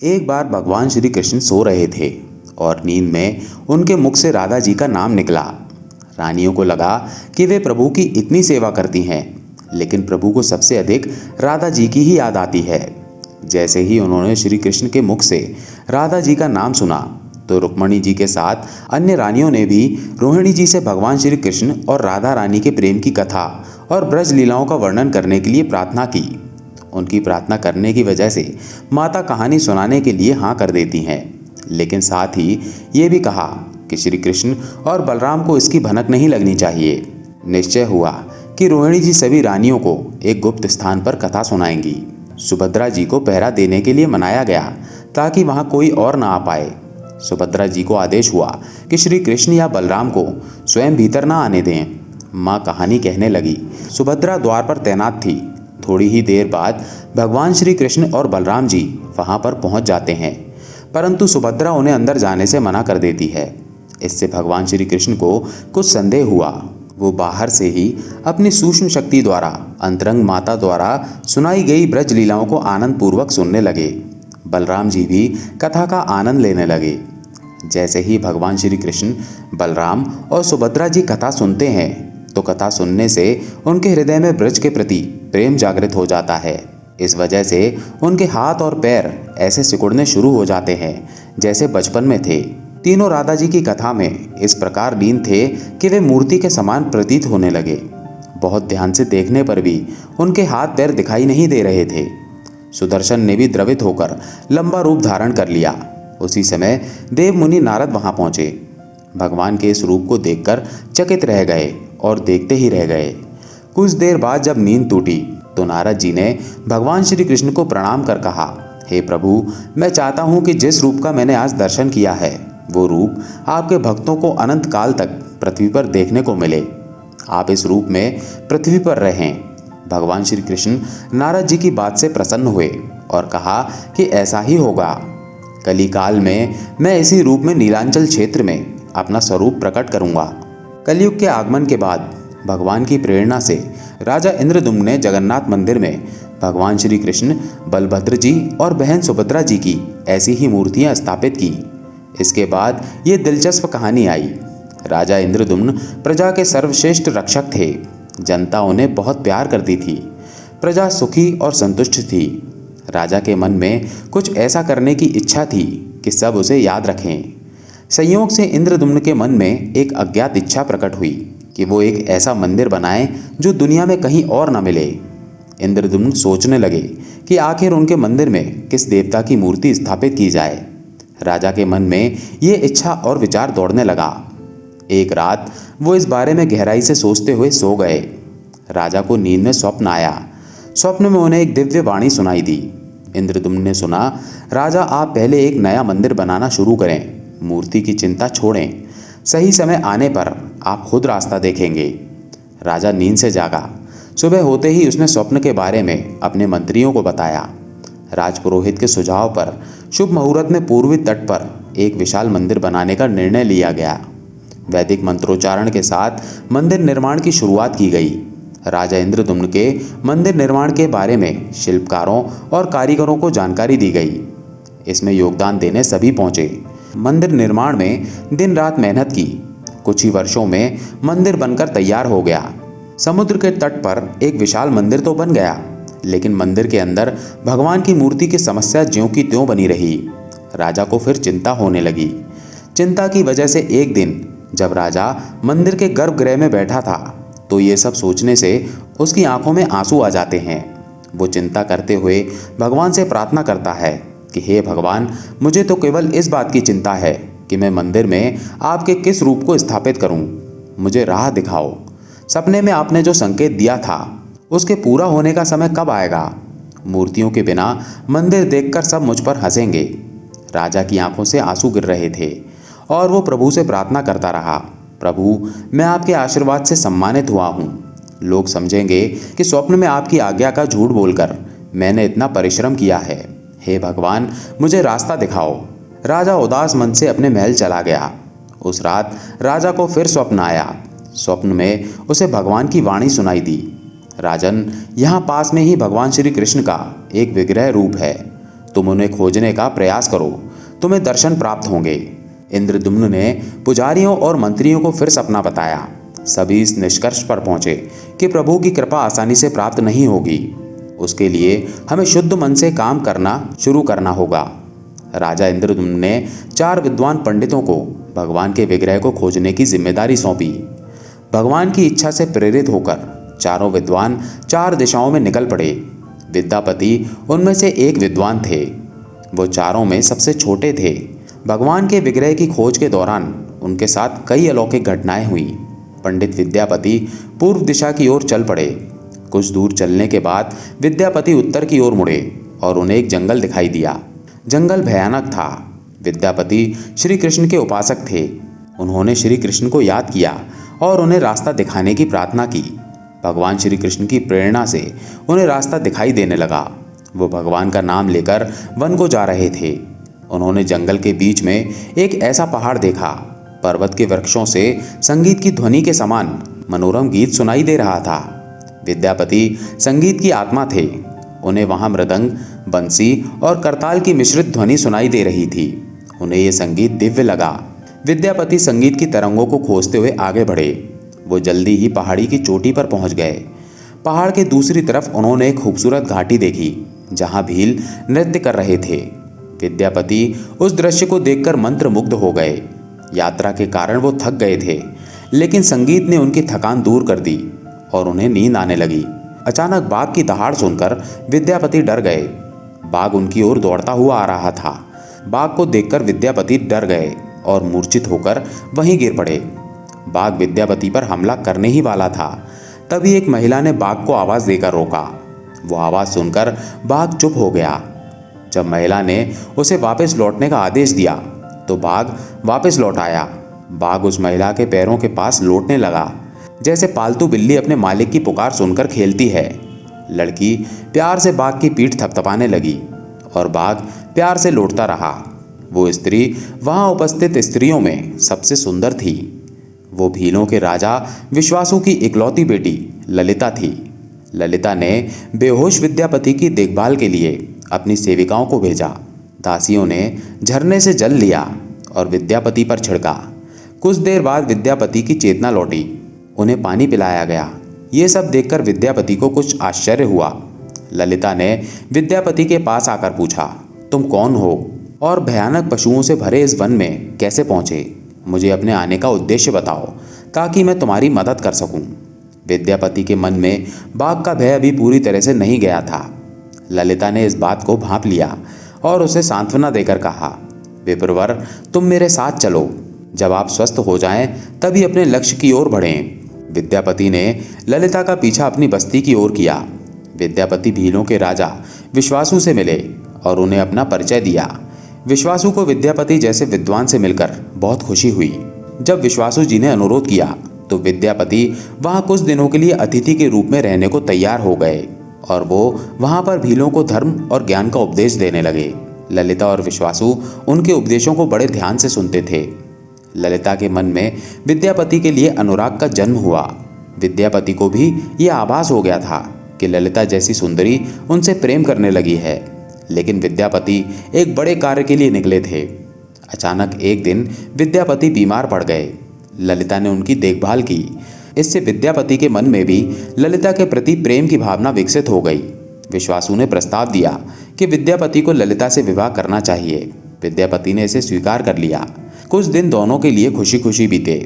एक बार भगवान श्री कृष्ण सो रहे थे और नींद में उनके मुख से राधा जी का नाम निकला। रानियों को लगा कि वे प्रभु की इतनी सेवा करती हैं, लेकिन प्रभु को सबसे अधिक राधा जी की ही याद आती है। जैसे ही उन्होंने श्री कृष्ण के मुख से राधा जी का नाम सुना तो रुक्मणी जी के साथ अन्य रानियों ने भी रोहिणी जी से भगवान श्री कृष्ण और राधा रानी के प्रेम की कथा और ब्रज लीलाओं का वर्णन करने के लिए प्रार्थना की। उनकी प्रार्थना करने की वजह से माता कहानी सुनाने के लिए हाँ कर देती हैं, लेकिन साथ ही ये भी कहा कि श्री कृष्ण और बलराम को इसकी भनक नहीं लगनी चाहिए। निश्चय हुआ कि रोहिणी जी सभी रानियों को एक गुप्त स्थान पर कथा सुनाएंगी। सुभद्रा जी को पहरा देने के लिए मनाया गया ताकि वहाँ कोई और ना आ पाए। सुभद्रा जी को आदेश हुआ कि श्री कृष्ण या बलराम को स्वयं भीतर ना आने दें। माँ कहानी कहने लगी। सुभद्रा द्वार पर तैनात थी। थोड़ी ही देर बाद भगवान श्री कृष्ण और बलराम जी वहां पर पहुंच जाते हैं, परंतु सुभद्रा उन्हें अंदर जाने से मना कर देती है। इससे भगवान श्री कृष्ण को कुछ संदेह हुआ। वो बाहर से ही अपनी सूक्ष्म शक्ति द्वारा अंतरंग माता द्वारा सुनाई गई ब्रज लीलाओं को आनंद पूर्वक सुनने लगे। बलराम जी भी कथा का आनंद लेने लगे। जैसे ही भगवान श्री कृष्ण, बलराम और सुभद्रा जी कथा सुनते हैं तो कथा सुनने से उनके हृदय में ब्रज के प्रति प्रेम जागृत हो जाता है। इस वजह से उनके हाथ और पैर ऐसे सिकुड़ने शुरू हो जाते हैं जैसे बचपन में थे। तीनों राधा जी की कथा में इस प्रकार लीन थे कि वे मूर्ति के समान प्रतीत होने लगे। बहुत ध्यान से देखने पर भी उनके हाथ पैर दिखाई नहीं दे रहे थे। सुदर्शन ने भी द्रवित होकर लंबा रूप धारण कर लिया। उसी समय देव मुनि नारद वहां पहुंचे। भगवान के इस रूप को देखकर चकित रह गए और देखते ही रह गए। कुछ देर बाद जब नींद टूटी तो नारद जी ने भगवान श्री कृष्ण को प्रणाम कर कहा, हे प्रभु, मैं चाहता हूं कि जिस रूप का मैंने आज दर्शन किया है वो रूप आपके भक्तों को अनंत काल तक पृथ्वी पर देखने को मिले। आप इस रूप में पृथ्वी पर रहें। भगवान श्री कृष्ण नारद जी की बात से प्रसन्न हुए और कहा कि ऐसा ही होगा। कली काल में मैं इसी रूप में नीलांचल क्षेत्र में अपना स्वरूप प्रकट करूंगा। कलयुग के आगमन के बाद भगवान की प्रेरणा से राजा इंद्रदुम्न ने जगन्नाथ मंदिर में भगवान श्री कृष्ण, बलभद्र जी और बहन सुभद्रा जी की ऐसी ही मूर्तियां स्थापित की। इसके बाद ये दिलचस्प कहानी आई। राजा इंद्रदुम्न प्रजा के सर्वश्रेष्ठ रक्षक थे। जनता उन्हें बहुत प्यार करती थी। प्रजा सुखी और संतुष्ट थी। राजा के मन में कुछ ऐसा करने की इच्छा थी कि सब उसे याद रखें। संयोग से इंद्रदुम्न के मन में एक अज्ञात इच्छा प्रकट हुई कि वो एक ऐसा मंदिर बनाएं जो दुनिया में कहीं और न मिले। इंद्रदुम्न सोचने लगे कि आखिर उनके मंदिर में किस देवता की मूर्ति स्थापित की जाए। राजा के मन में ये इच्छा और विचार दौड़ने लगा। एक रात वो इस बारे में गहराई से सोचते हुए सो गए। राजा को नींद में स्वप्न आया। स्वप्न में उन्हें एक दिव्य वाणी सुनाई दी। इंद्रदुम्न ने सुना, राजा, आप पहले एक नया मंदिर बनाना शुरू करें। मूर्ति की चिंता छोड़ें। सही समय आने पर आप खुद रास्ता देखेंगे। राजा नींद से जागा। सुबह होते ही उसने स्वप्न के बारे में अपने मंत्रियों को बताया। राजपुरोहित के सुझाव पर शुभ मुहूर्त में पूर्वी तट पर एक विशाल मंदिर बनाने का निर्णय लिया गया। वैदिक मंत्रोच्चारण के साथ मंदिर निर्माण की शुरुआत की गई। राजा इंद्रदुम्न के मंदिर निर्माण के बारे में शिल्पकारों और कारीगरों को जानकारी दी गई। इसमें योगदान देने सभी पहुंचे। मंदिर निर्माण में दिन रात मेहनत की। कुछ ही वर्षों में मंदिर बनकर तैयार हो गया। समुद्र के तट पर एक विशाल मंदिर तो बन गया, लेकिन मंदिर के अंदर भगवान की मूर्ति की समस्या ज्यों की त्यों बनी रही। राजा को फिर चिंता होने लगी। चिंता की वजह से एक दिन जब राजा मंदिर के गर्भगृह में बैठा था तो ये सब सोचने से उसकी आंखों में आंसू आ जाते हैं। वो चिंता करते हुए भगवान से प्रार्थना करता है कि हे भगवान, मुझे तो केवल इस बात की चिंता है कि मैं मंदिर में आपके किस रूप को स्थापित करूं। मुझे राह दिखाओ। सपने में आपने जो संकेत दिया था उसके पूरा होने का समय कब आएगा? मूर्तियों के बिना मंदिर देखकर सब मुझ पर हंसेंगे। राजा की आंखों से आंसू गिर रहे थे और वो प्रभु से प्रार्थना करता रहा, प्रभु, मैं आपके आशीर्वाद से सम्मानित हुआ हूँ। लोग समझेंगे कि स्वप्न में आपकी आज्ञा का झूठ बोलकर मैंने इतना परिश्रम किया है। हे भगवान, मुझे रास्ता दिखाओ। राजा उदास मन से अपने महल चला गया। उस रात राजा को फिर स्वप्न आया। स्वप्न में उसे भगवान की वाणी सुनाई दी, राजन, यहाँ पास में ही भगवान श्री कृष्ण का एक विग्रह रूप है तुम उन्हें खोजने का प्रयास करो, तुम्हें दर्शन प्राप्त होंगे। इंद्रद्युम्न ने पुजारियों और मंत्रियों को फिर सपना बताया। सभी इस निष्कर्ष पर पहुंचे कि प्रभु की कृपा आसानी से प्राप्त नहीं होगी। उसके लिए हमें शुद्ध मन से काम करना शुरू करना होगा। राजा इंद्रद्युम्न ने 4 विद्वान पंडितों को भगवान के विग्रह को खोजने की जिम्मेदारी सौंपी। भगवान की इच्छा से प्रेरित होकर चारों विद्वान 4 दिशाओं में निकल पड़े। विद्यापति उनमें से एक विद्वान थे। वो चारों में सबसे छोटे थे। भगवान के विग्रह की खोज के दौरान उनके साथ कई अलौकिक घटनाएं हुई। पंडित विद्यापति पूर्व दिशा की ओर चल पड़े। कुछ दूर चलने के बाद विद्यापति उत्तर की ओर मुड़े और उन्हें एक जंगल दिखाई दिया। जंगल भयानक था। विद्यापति श्री कृष्ण के उपासक थे। उन्होंने श्री कृष्ण को याद किया और उन्हें रास्ता दिखाने की प्रार्थना की। भगवान श्री कृष्ण की प्रेरणा से उन्हें रास्ता दिखाई देने लगा। वो भगवान का नाम लेकर वन को जा रहे थे। उन्होंने जंगल के बीच में एक ऐसा पहाड़ देखा। पर्वत के वृक्षों से संगीत की ध्वनि के समान मनोरम गीत सुनाई दे रहा था। विद्यापति संगीत की आत्मा थे। उन्हें वहां मृदंग, बंसी और करताल की मिश्रित ध्वनि सुनाई दे रही थी। उन्हें यह संगीत दिव्य लगा। विद्यापति संगीत की तरंगों को खोजते हुए आगे बढ़े। वो जल्दी ही पहाड़ी की चोटी पर पहुंच गए। पहाड़ के दूसरी तरफ उन्होंने एक खूबसूरत घाटी देखी जहां भील नृत्य कर रहे थे। विद्यापति उस दृश्य को देखकर मंत्रमुग्ध हो गए। यात्रा के कारण वो थक गए थे, लेकिन संगीत ने उनकी थकान दूर कर दी और उन्हें नींद आने लगी। अचानक बाघ की दहाड़ सुनकर विद्यापति डर गए। बाघ उनकी ओर दौड़ता हुआ आ रहा था। बाघ को देखकर विद्यापति डर गए और मूर्छित होकर वहीं गिर पड़े। बाघ विद्यापति पर हमला करने ही वाला था। तभी एक महिला ने बाघ को आवाज देकर रोका। वो आवाज सुनकर बाघ चुप हो गया। जब महिला ने उसे वापस लौटने का आदेश दिया तो बाघ वापस लौट आया। बाघ उस महिला के पैरों के पास लौटने लगा, जैसे पालतू बिल्ली अपने मालिक की पुकार सुनकर खेलती है। लड़की प्यार से बाघ की पीठ थपथपाने लगी और बाघ प्यार से लौटता रहा। वो स्त्री वहां उपस्थित स्त्रियों में सबसे सुंदर थी। वो भीलों के राजा विश्वासु की इकलौती बेटी ललिता थी। ललिता ने बेहोश विद्यापति की देखभाल के लिए अपनी सेविकाओं को भेजा। दासियों ने झरने से जल लिया और विद्यापति पर छिड़का। कुछ देर बाद विद्यापति की चेतना लौटी। उन्हें पानी पिलाया गया। ये सब देखकर विद्यापति को कुछ आश्चर्य हुआ। ललिता ने विद्यापति के पास आकर पूछा, तुम कौन हो और भयानक पशुओं से भरे इस वन में कैसे पहुंचे? मुझे अपने आने का उद्देश्य बताओ ताकि मैं तुम्हारी मदद कर सकूं। विद्यापति के मन में बाघ का भय अभी पूरी तरह से नहीं गया था। ललिता ने इस बात को भांप लिया और उसे सांत्वना देकर कहा, विप्रवर, तुम मेरे साथ चलो। जब आप स्वस्थ हो जाएं तभी अपने लक्ष्य की ओर बढ़ें। विद्यापति ने ललिता का पीछा अपनी बस्ती की ओर किया। विद्यापति भीलों के राजा विश्वासु से मिले और उन्हें अपना परिचय दिया। विश्वासु को विद्यापति जैसे विद्वान से मिलकर बहुत खुशी हुई। जब विश्वासु जी ने अनुरोध किया तो विद्यापति वहां कुछ दिनों के लिए अतिथि के रूप में रहने को तैयार हो गए और वो वहां पर भीलों को धर्म और ज्ञान का उपदेश देने लगे। ललिता और विश्वासु उनके उपदेशों को बड़े ध्यान से सुनते थे। ललिता के मन में विद्यापति के लिए अनुराग का जन्म हुआ। विद्यापति को भी ये आभास हो गया था कि ललिता जैसी सुंदरी उनसे प्रेम करने लगी है। लेकिन विद्यापति एक बड़े कार्य के लिए निकले थे। अचानक एक दिन विद्यापति बीमार पड़ गए। ललिता ने उनकी देखभाल की। इससे विद्यापति के मन में भी ललिता के प्रति प्रेम की भावना विकसित हो गई। विश्वासु ने प्रस्ताव दिया कि विद्यापति को ललिता से विवाह करना चाहिए। विद्यापति ने इसे स्वीकार कर लिया। कुछ दिन दोनों के लिए खुशी खुशी बीते।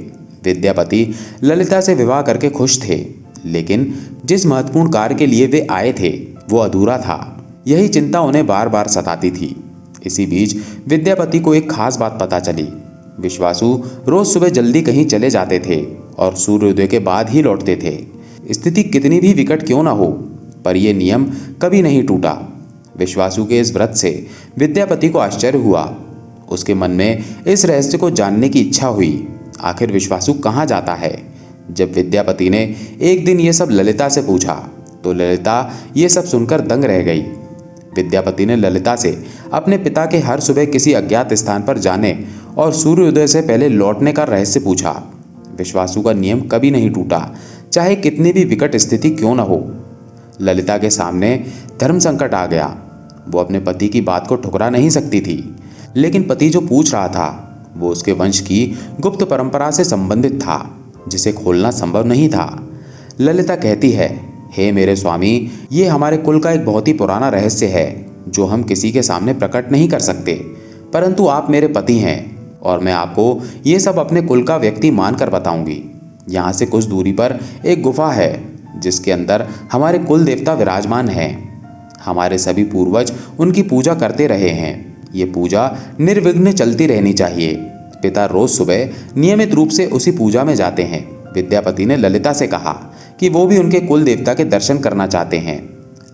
विद्यापति ललिता से विवाह करके खुश थे, लेकिन जिस महत्वपूर्ण कार्य के लिए वे आए थे वो अधूरा था। यही चिंता उन्हें बार बार सताती थी। इसी बीच विद्यापति को एक खास बात पता चली। विश्वासु रोज सुबह जल्दी कहीं चले जाते थे और सूर्योदय के बाद ही लौटते थे। स्थिति कितनी भी विकट क्यों ना हो, पर यह नियम कभी नहीं टूटा। विश्वासु के इस व्रत से विद्यापति को आश्चर्य हुआ। उसके मन में इस रहस्य को जानने की इच्छा हुई। आखिर विश्वासु कहाँ जाता है? जब विद्यापति ने एक दिन ये सब ललिता से पूछा तो ललिता ये सब सुनकर दंग रह गई। विद्यापति ने ललिता से अपने पिता के हर सुबह किसी अज्ञात स्थान पर जाने और सूर्योदय से पहले लौटने का रहस्य पूछा। विश्वासु का नियम कभी नहीं टूटा, चाहे कितनी भी विकट स्थिति क्यों न हो। ललिता के सामने धर्म संकट आ गया। वो अपने पति की बात को ठुकरा नहीं सकती थी, लेकिन पति जो पूछ रहा था वो उसके वंश की गुप्त परंपरा से संबंधित था, जिसे खोलना संभव नहीं था। ललिता कहती है, हे मेरे स्वामी, ये हमारे कुल का एक बहुत ही पुराना रहस्य है जो हम किसी के सामने प्रकट नहीं कर सकते, परंतु आप मेरे पति हैं और मैं आपको ये सब अपने कुल का व्यक्ति मानकर बताऊंगी। यहाँ से कुछ दूरी पर एक गुफा है जिसके अंदर हमारे कुल देवता विराजमान हैं। हमारे सभी पूर्वज उनकी पूजा करते रहे हैं। ये पूजा निर्विघ्न चलती रहनी चाहिए। पिता रोज सुबह नियमित रूप से उसी पूजा में जाते हैं। विद्यापति ने ललिता से कहा कि वो भी उनके कुल देवता के दर्शन करना चाहते हैं।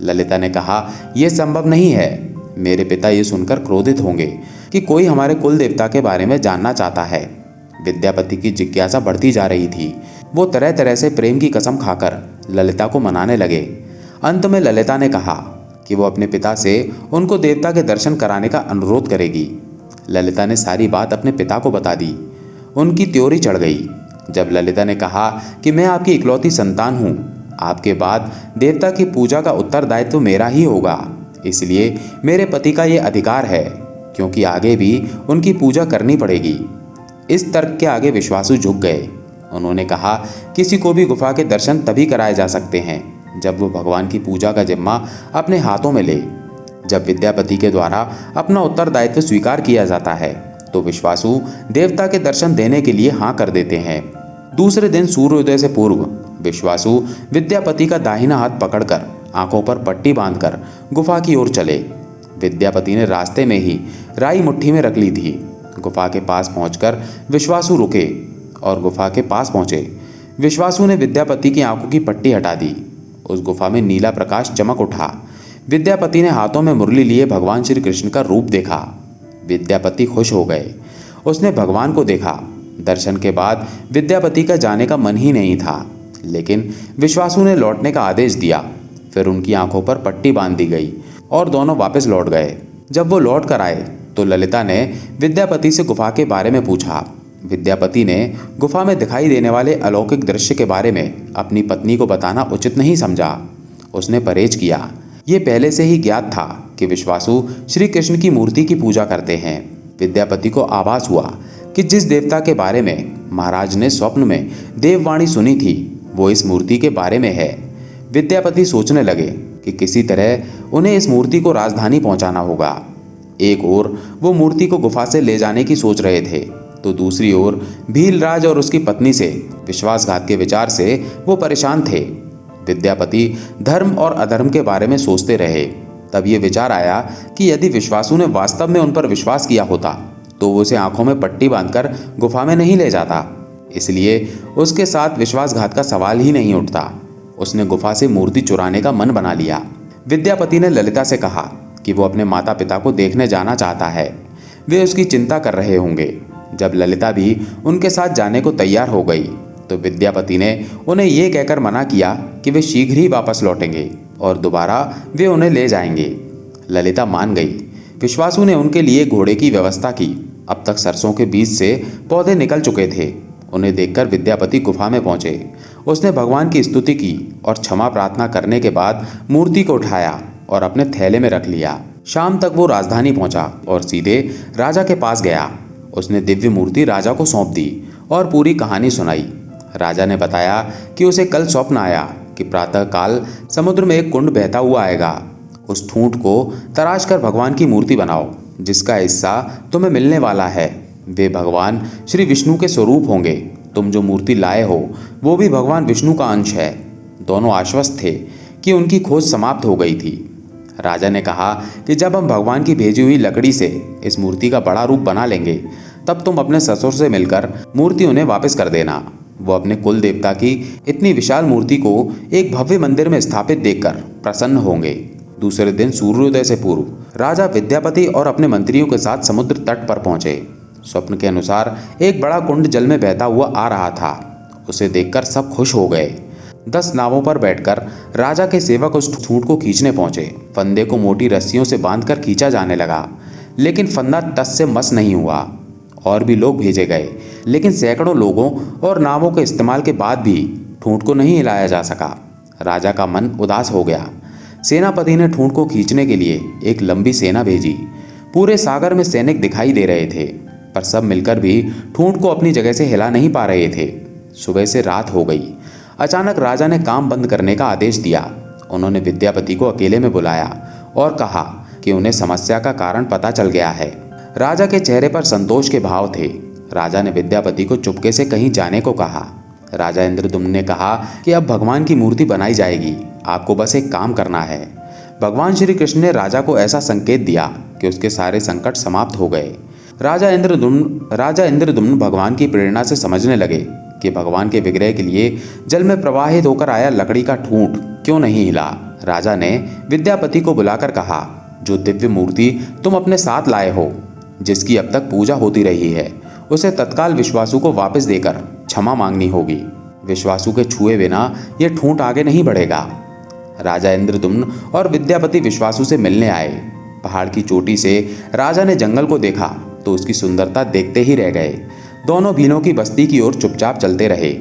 ललिता ने कहा, यह संभव नहीं है। मेरे पिता ये सुनकर क्रोधित होंगे कि कोई हमारे कुल देवता के बारे में जानना चाहता है। विद्यापति की जिज्ञासा बढ़ती जा रही थी। वो तरह तरह से प्रेम की कसम खाकर ललिता को मनाने लगे। अंत में ललिता ने कहा कि वो अपने पिता से उनको देवता के दर्शन कराने का अनुरोध करेगी। ललिता ने सारी बात अपने पिता को बता दी। उनकी त्योरी चढ़ गई जब ललिता ने कहा कि मैं आपकी इकलौती संतान हूँ। आपके बाद देवता की पूजा का उत्तरदायित्व मेरा ही होगा, इसलिए मेरे पति का ये अधिकार है, क्योंकि आगे भी उनकी पूजा करनी पड़ेगी। इस तर्क के आगे विश्वासु झुक गए। उन्होंने कहा, किसी को भी गुफा के दर्शन तभी कराए जा सकते हैं जब वो भगवान की पूजा का जिम्मा अपने हाथों में ले। जब विद्यापति के द्वारा अपना उत्तरदायित्व स्वीकार किया जाता है तो विश्वासु देवता के दर्शन देने के लिए हाँ कर देते हैं। दूसरे दिन सूर्योदय से पूर्व विश्वासु विद्यापति का दाहिना हाथ पकड़कर आंखों पर पट्टी बांधकर गुफा की ओर चले। विद्यापति ने रास्ते में ही राई मुट्ठी में रख ली थी। गुफा के पास पहुंचकर विश्वासु रुके और गुफा के पास पहुंचे। विश्वासु ने विद्यापति की आंखों की पट्टी हटा दी। उस गुफा में नीला प्रकाश चमक उठा। विद्यापति ने हाथों में मुरली लिए भगवान श्री कृष्ण का रूप देखा। विद्यापति खुश हो गए। उसने भगवान को देखा। दर्शन के बाद विद्यापति का जाने का मन ही नहीं था, लेकिन विश्वासु ने लौटने का आदेश दिया। फिर उनकी आंखों पर पट्टी बांध दी गई और दोनों वापस लौट गए। जब वो लौट कर आए तो ललिता ने विद्यापति से गुफा के बारे में पूछा। विद्यापति ने गुफा में दिखाई देने वाले अलौकिक दृश्य के बारे में अपनी पत्नी को बताना उचित नहीं समझा। उसने परहेज किया। ये पहले से ही ज्ञात था कि विश्वासु श्री कृष्ण की मूर्ति की पूजा करते हैं। विद्यापति को आभास हुआ कि जिस देवता के बारे में महाराज ने स्वप्न में देववाणी सुनी थी वो इस मूर्ति के बारे में है। विद्यापति सोचने लगे कि किसी तरह उन्हें इस मूर्ति को राजधानी पहुंचाना होगा। एक ओर वो मूर्ति को गुफा से ले जाने की सोच रहे थे, तो दूसरी ओर भीलराज और उसकी पत्नी से विश्वासघात के विचार से वो परेशान थे। विद्यापति धर्म और अधर्म के बारे में सोचते रहे। तब ये विचार आया कि यदि विश्वासु ने वास्तव में उन पर विश्वास किया होता तो वो उसे आंखों में पट्टी बांधकर गुफा में नहीं ले जाता, इसलिए उसके साथ विश्वासघात का सवाल ही नहीं उठता। उसने गुफा से मूर्ति चुराने का मन बना लिया। विद्यापति ने ललिता से कहा कि वो अपने माता पिता को देखने जाना चाहता है। वे उसकी चिंता कर रहे होंगे। जब ललिता भी उनके साथ जाने को तैयार हो गई तो विद्यापति ने उन्हें ये कहकर मना किया कि वे शीघ्र ही वापस लौटेंगे और दोबारा वे उन्हें ले जाएंगे। ललिता मान गई। विश्वासु ने उनके लिए घोड़े की व्यवस्था की। अब तक सरसों के बीज से पौधे निकल चुके थे। उन्हें देखकर विद्यापति गुफा में पहुंचे। उसने भगवान की स्तुति की और क्षमा प्रार्थना करने के बाद मूर्ति को उठाया और अपने थैले में रख लिया। शाम तक वो राजधानी पहुंचा और सीधे राजा के पास गया। उसने दिव्य मूर्ति राजा को सौंप दी और पूरी कहानी सुनाई। राजा ने बताया कि उसे कल स्वप्न आया कि प्रातःकाल समुद्र में एक कुंड बहता हुआ आएगा। उस ठूंठ को तराश कर भगवान की मूर्ति बनाओ, जिसका हिस्सा तुम्हें मिलने वाला है। वे भगवान श्री विष्णु के स्वरूप होंगे। तुम जो मूर्ति लाए हो वो भी भगवान विष्णु का अंश है। दोनों आश्वस्त थे कि उनकी खोज समाप्त हो गई थी। राजा ने कहा कि जब हम भगवान की भेजी हुई लकड़ी से इस मूर्ति का बड़ा रूप बना लेंगे तब तुम अपने ससुर से मिलकर मूर्ति उन्हें वापस कर देना। वो अपने कुल देवता की इतनी विशाल मूर्ति को एक भव्य मंदिर में स्थापित देखकर प्रसन्न होंगे। दूसरे दिन सूर्योदय से पूर्व राजा विद्यापति और अपने मंत्रियों के साथ समुद्र तट पर पहुंचे। स्वप्न के अनुसार एक बड़ा कुंड जल में बहता हुआ आ रहा था। उसे देखकर सब खुश हो गए। 10 नावों पर बैठकर राजा के सेवक उस ठूंठ को खींचने पहुंचे। फंदे को मोटी रस्सियों से बांधकर खींचा जाने लगा, लेकिन फंदा टस से मस नहीं हुआ। और भी लोग भेजे गए, लेकिन सैकड़ों लोगों और नावों के इस्तेमाल के बाद भी ठूंठ को नहीं हिलाया जा सका। राजा का मन उदास हो गया। सेनापति ने ठूंठ को खींचने के लिए एक लंबी सेना भेजी। पूरे सागर में सैनिक दिखाई दे रहे थे, पर सब मिलकर भी ठूंठ को अपनी जगह से हिला नहीं पा रहे थे। सुबह से रात हो गई। अचानक राजा ने काम बंद करने का आदेश दिया। उन्होंने विद्यापति को अकेले में बुलाया और कहा कि उन्हें समस्या का कारण पता चल गया है। राजा के चेहरे पर संतोष के भाव थे। राजा ने विद्यापति को चुपके से कहीं जाने को कहा। राजा इंद्रदुम्न ने कहा कि अब भगवान की मूर्ति बनाई जाएगी, आपको बस एक काम करना है। भगवान श्री कृष्ण ने राजा को ऐसा संकेत दिया कि उसके सारे संकट समाप्त हो गए। राजा इंद्रदुम्न भगवान की प्रेरणा से समझने लगे कि भगवान के विग्रह के लिए जल में प्रवाहित होकर आया लकड़ी का ठूंठ क्यों नहीं हिला। राजा ने विद्यापति को बुलाकर कहा, जो दिव्य मूर्ति तुम अपने साथ लाए हो, जिसकी अब तक पूजा होती रही है, उसे तत्काल विश्वासु को वापस देकर क्षमा मांगनी होगी। विश्वासु के छुए बिना यह ठूंठ आगे नहीं बढ़ेगा। राजा इंद्रदुम्न और विद्यापति विश्वासु से मिलने आए। पहाड़ की चोटी से राजा ने जंगल को देखा तो उसकी सुंदरता देखते ही रह गए। दोनों भीलों की बस्ती की ओर चुपचाप चलते रहे।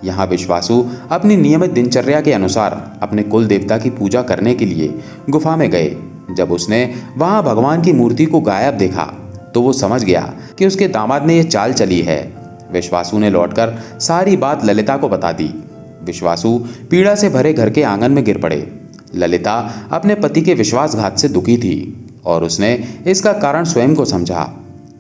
यहाँ विश्वासु अपनी नियमित दिनचर्या के अनुसार अपने कुल देवता की पूजा करने के लिए गुफा में गए। जब उसने वहाँ भगवान की मूर्ति को गायब देखा तो वो समझ गया कि उसके दामाद ने यह चाल चली है। विश्वासु ने लौटकर सारी बात ललिता को बता दी। विश्वासु पीड़ा से भरे घर के आंगन में गिर पड़े। ललिता अपने पति के विश्वासघात से दुखी थी और उसने इसका कारण स्वयं को समझा।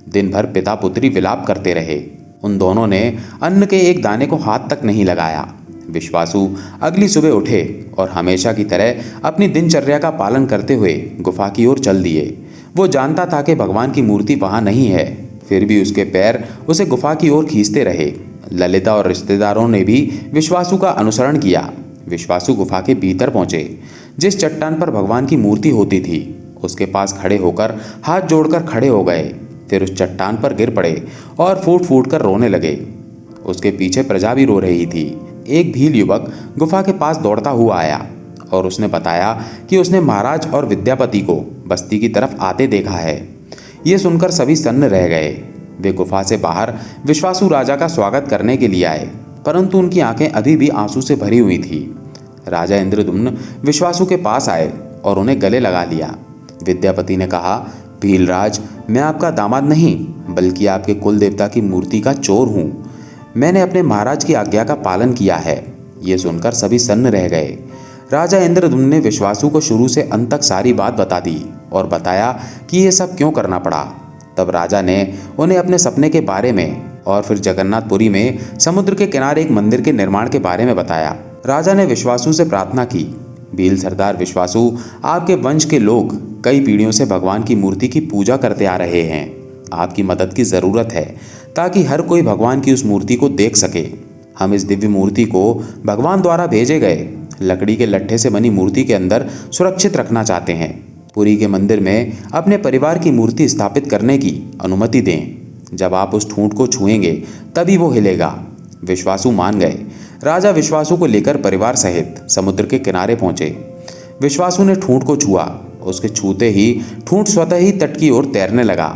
दिन भर पिता पुत्री विलाप करते रहे। उन दोनों ने अन्न के एक दाने को हाथ तक नहीं लगाया। विश्वासु अगली सुबह उठे और हमेशा की तरह अपनी दिनचर्या का पालन करते हुए गुफा की ओर चल दिए। वो जानता था कि भगवान की मूर्ति वहां नहीं है, फिर भी उसके पैर उसे गुफा की ओर खींचते रहे। ललिता और रिश्तेदारों ने भी विश्वासु का अनुसरण किया। विश्वासु गुफा के भीतर पहुंचे। जिस चट्टान पर भगवान की मूर्ति होती थी उसके पास खड़े होकर हाथ जोड़कर खड़े हो गए। फिर उस चट्टान पर गिर पड़े और फूट फूट कर रोने लगे। उसके पीछे प्रजा भी रो रही थी। एक भील युवक गुफा के पास दौड़ता हुआ आया और उसने बताया कि उसने महाराज और विद्यापति को बस्ती की तरफ आते देखा है। ये सुनकर सभी सन्न रह गए। वे गुफा से बाहर विश्वासु राजा का स्वागत करने के लिए आए, परंतु उनकी आंखें अभी भी आंसू से भरी हुई थी। राजा इंद्रदुम्न विश्वासु के पास आए और उन्हें गले लगा लिया। विद्यापति ने कहा, भीलराज, मैं आपका दामाद नहीं बल्कि आपके कुल देवता की मूर्ति का चोर हूँ। मैंने अपने महाराज की आज्ञा का पालन किया है। ये सुनकर सभी सन्न रह गए। राजा इंद्रदुम्न ने विश्वासु को शुरू से अंत तक सारी बात बता दी और बताया कि ये सब क्यों करना पड़ा। तब राजा ने उन्हें अपने सपने के बारे में और फिर जगन्नाथपुरी में समुद्र के किनारे एक मंदिर के निर्माण के बारे में बताया। राजा ने विश्वासु से प्रार्थना की, भील सरदार विश्वासु, आपके वंश के लोग कई पीढ़ियों से भगवान की मूर्ति की पूजा करते आ रहे हैं। आपकी मदद की ज़रूरत है ताकि हर कोई भगवान की उस मूर्ति को देख सके। हम इस दिव्य मूर्ति को भगवान द्वारा भेजे गए लकड़ी के लट्ठे से बनी मूर्ति के अंदर सुरक्षित रखना चाहते हैं। पुरी के मंदिर में अपने परिवार की मूर्ति स्थापित करने की अनुमति दें। जब आप उस ठूंठ को छुएंगे तभी वो हिलेगा। विश्वासु मान गए। राजा विश्वासु को लेकर परिवार सहित समुद्र के किनारे पहुंचे। विश्वासु ने ठूंठ को छुआ। उसके छूते ही ठूंठ स्वतः ही तट की ओर तैरने लगा।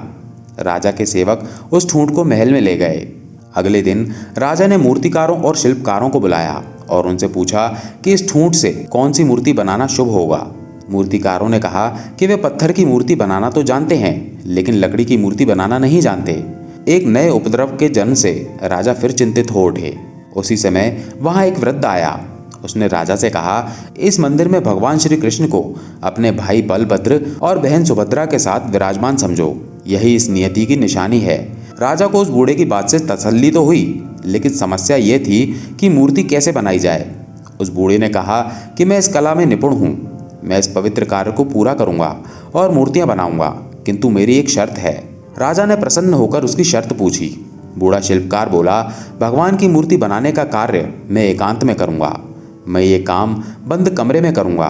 राजा के सेवक उस ठूंठ को महल में ले गए। अगले दिन राजा ने मूर्तिकारों और शिल्पकारों को बुलाया और उनसे पूछा कि इस ठूंठ से कौन सी मूर्ति बनाना शुभ होगा। मूर्तिकारों ने कहा कि वे पत्थर की मूर्ति बनाना तो जानते हैं, लेकिन लकड़ी की मूर्ति बनाना नहीं जानते। एक नए उपद्रव के जन्म से राजा फिर चिंतित हो उठे। उसी समय वहां एक वृद्ध आया। उसने राजा से कहा, इस मंदिर में भगवान श्री कृष्ण को अपने भाई बलभद्र और बहन सुभद्रा के साथ विराजमान समझो। यही इस नियति की निशानी है। राजा को उस बूढ़े की बात से तसल्ली तो हुई, लेकिन समस्या ये थी कि मूर्ति कैसे बनाई जाए। उस बूढ़े ने कहा कि मैं इस कला में निपुण हूँ। मैं इस पवित्र कार्य को पूरा करूँगा और मूर्तियाँ बनाऊँगा, किंतु मेरी एक शर्त है। राजा ने प्रसन्न होकर उसकी शर्त पूछी। बूढ़ा शिल्पकार बोला, भगवान की मूर्ति बनाने का कार्य मैं एकांत में करूँगा। मैं ये काम बंद कमरे में करूँगा।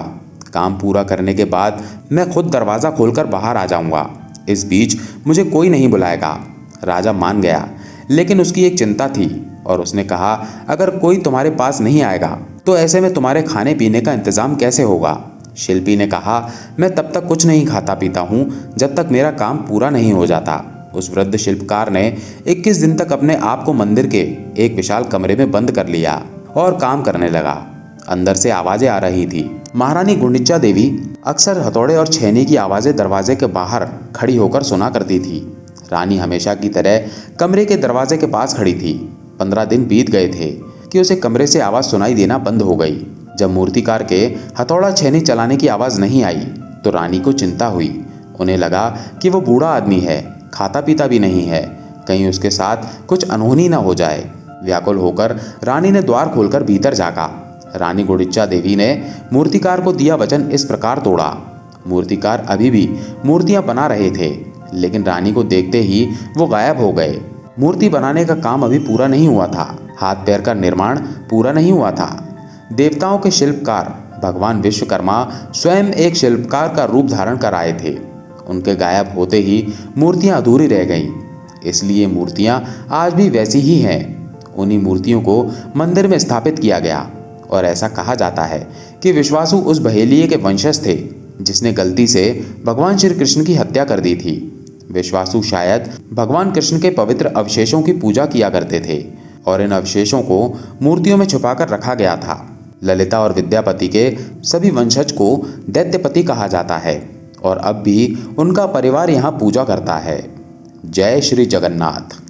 काम पूरा करने के बाद मैं खुद दरवाज़ा खोलकर बाहर आ जाऊँगा। इस बीच मुझे कोई नहीं बुलाएगा। राजा मान गया, लेकिन उसकी एक चिंता थी और उसने कहा, अगर कोई तुम्हारे पास नहीं आएगा तो ऐसे में तुम्हारे खाने पीने का इंतज़ाम कैसे होगा। शिल्पी ने कहा, मैं तब तक कुछ नहीं खाता पीता हूँ जब तक मेरा काम पूरा नहीं हो जाता। उस वृद्ध शिल्पकार ने 21 दिन तक अपने आप को मंदिर के एक विशाल कमरे में बंद कर लिया और काम करने लगा। अंदर से आवाज़ें आ रही थी, महारानी गुंडिचा देवी अक्सर हथौड़े और छेनी की आवाज़ें दरवाजे के बाहर खड़ी होकर सुना करती थी। रानी हमेशा की तरह कमरे के दरवाजे के पास खड़ी थी। 15 दिन बीत गए थे कि उसे कमरे से आवाज़ सुनाई देना बंद हो गई। जब मूर्तिकार के हथौड़ा छेनी चलाने की आवाज़ नहीं आई तो रानी को चिंता हुई। उन्हें लगा कि वो बूढ़ा आदमी है, खाता पीता भी नहीं है, कहीं उसके साथ कुछ अनहोनी ना हो जाए। व्याकुल होकर रानी ने द्वार खोलकर भीतर झाँका। रानी गुंडिचा देवी ने मूर्तिकार को दिया वचन इस प्रकार तोड़ा। मूर्तिकार अभी भी मूर्तियां बना रहे थे, लेकिन रानी को देखते ही वो गायब हो गए। मूर्ति बनाने का काम अभी पूरा नहीं हुआ था, हाथ पैर का निर्माण पूरा नहीं हुआ था। देवताओं के शिल्पकार भगवान विश्वकर्मा स्वयं एक शिल्पकार का रूप धारण कर आए थे। उनके गायब होते ही मूर्तियां अधूरी रह गईं। इसलिए मूर्तियां आज भी वैसी ही हैं। उन्हीं मूर्तियों को मंदिर में स्थापित किया गया और ऐसा कहा जाता है कि विश्वासु उस बहेलिये के वंशज थे जिसने गलती से भगवान श्री कृष्ण की हत्या कर दी थी। विश्वासु शायद भगवान कृष्ण के पवित्र अवशेषों की पूजा किया करते थे और इन अवशेषों को मूर्तियों में छुपाकर रखा गया था। ललिता और विद्यापति के सभी वंशज को दैत्यपति कहा जाता है और अब भी उनका परिवार यहाँ पूजा करता है। जय श्री जगन्नाथ।